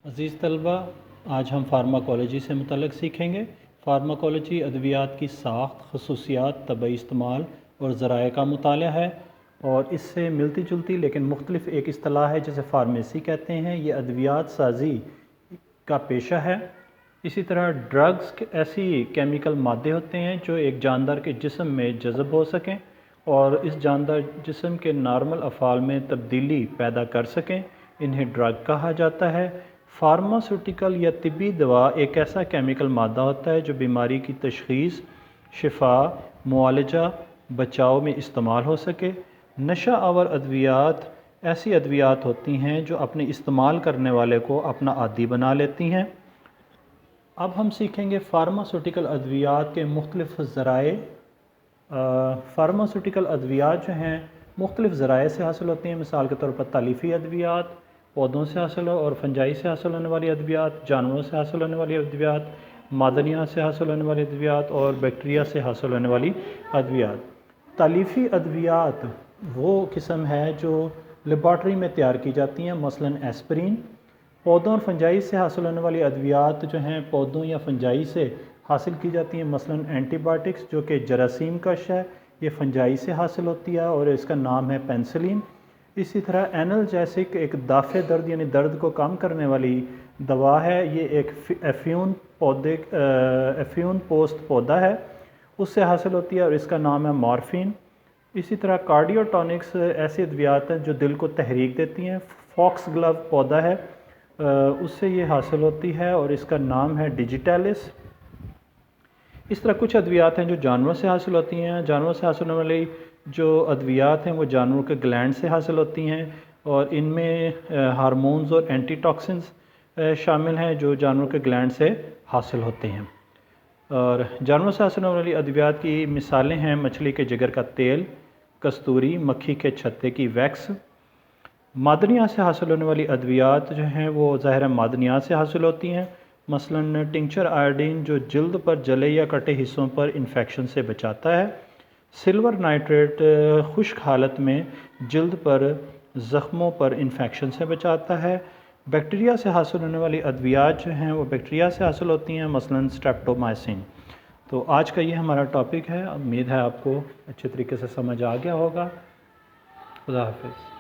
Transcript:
अज़ीज़ तलबा, आज हम फार्माकोलॉजी से मुतल्लिक़ सीखेंगे। फार्माकोलॉजी अद्वियात की साख्त, खसूसियात, तबई इस्तेमाल और ज़राए का मुताला है और इससे मिलती जुलती लेकिन मुख्तलिफ़ एक इस्तिलाह है जिसे फार्मेसी कहते हैं। ये अद्वियात साजी का पेशा है। इसी तरह ड्रग्स ऐसी केमिकल मादे होते हैं जो एक जानदार के जिस्म में जज़ब हो सकें और इस जानदार जिस्म के नॉर्मल अफ़ाल में तब्दीली पैदा कर सकें, इन्हें ड्रग कहा जाता है। फार्मास्यूटिकल या तिब्बी दवा एक ऐसा केमिकल मादा होता है जो बीमारी की तशख़ीस, शिफा, मुआलजा, बचाव में इस्तेमाल हो सके। नशा आवर अद्वियात ऐसी अद्वियात होती हैं जो अपने इस्तेमाल करने वाले को अपना आदी बना लेती हैं। अब हम सीखेंगे फार्मास्यूटिकल अद्वियात के मुख्तलिफ़ ज़राए। फार्मास्यूटिकल अद्वियात जो हैं मुख्तलिफ़ ज़राए से हासिल होती हैं। मिसाल के तौर पर तालीफ़ी अद्वियात पौधों से हासिल और फंजाई से हासिल होने वाली अद्वियात, जानवरों से हासिल होने वाली अद्वियात, मादनियात से हासिल होने वाली अद्वियात और बैक्टीरिया से हासिल होने वाली अद्वियात। तालीफ़ी अद्वियात वो किस्म है जो लेबॉर्ट्री में तैयार की जाती हैं, मसलन एस्पिरिन। पौधों और फंजाई से हासिल होने वाली अद्वियात जो हैं पौधों या फंजाई से हासिल की जाती हैं, मसलन एंटीबायोटिक्स जो कि जरासीम कश है, ये फंजाई से हासिल होती है और इसका नाम है पेंसिलिन। इसी तरह एनाल्जेसिक एक दाफ़े दर्द यानी दर्द को कम करने वाली दवा है। ये एक एफ्यून पोस्ट पौधा है, उससे हासिल होती है और इसका नाम है मॉर्फिन। इसी तरह कार्डियोटॉनिक्स ऐसी अद्वियात हैं जो दिल को तहरीक देती हैं। फॉक्स ग्लव पौधा है, उससे ये हासिल होती है और इसका नाम है डिजिटलिस। इस तरह कुछ अद्वियात हैं जो जानवरों से हासिल होती हैं। जानवरों से हासिल होने वाली जो अद्वियात हैं वो जानवरों के ग्लैंड से हासिल होती हैं और इनमें हार्मोन्स और एंटीटॉक्सिन्स शामिल हैं जो जानवरों के ग्लैंड से हासिल होते हैं। और जानवरों से हासिल होने वाली अद्वियात की मिसालें हैं मछली के जिगर का तेल, कस्तूरी, मक्खी के छत्ते की वैक्स। मादनियात से हासिल होने वाली अद्वियात जो हैं वो ज़ाहिर है मादनियात से हासिल होती हैं, मसलन टिंक्चर आयोडीन जो जल्द पर जले या कटे हिस्सों पर इन्फेक्शन से बचाता है। सिल्वर नाइट्रेट खुश्क हालत में जल्द पर ज़ख्मों पर इन्फेक्शन से बचाता है। बैक्टीरिया से हासिल होने वाली अद्वियात जो हैं वो बैक्टीरिया से हासिल होती हैं, मसलन स्ट्रेप्टोमाइसिन। तो आज का ये हमारा टॉपिक है। उम्मीद है आपको अच्छे तरीके से समझ आ गया होगा। खुदा हाफिज़।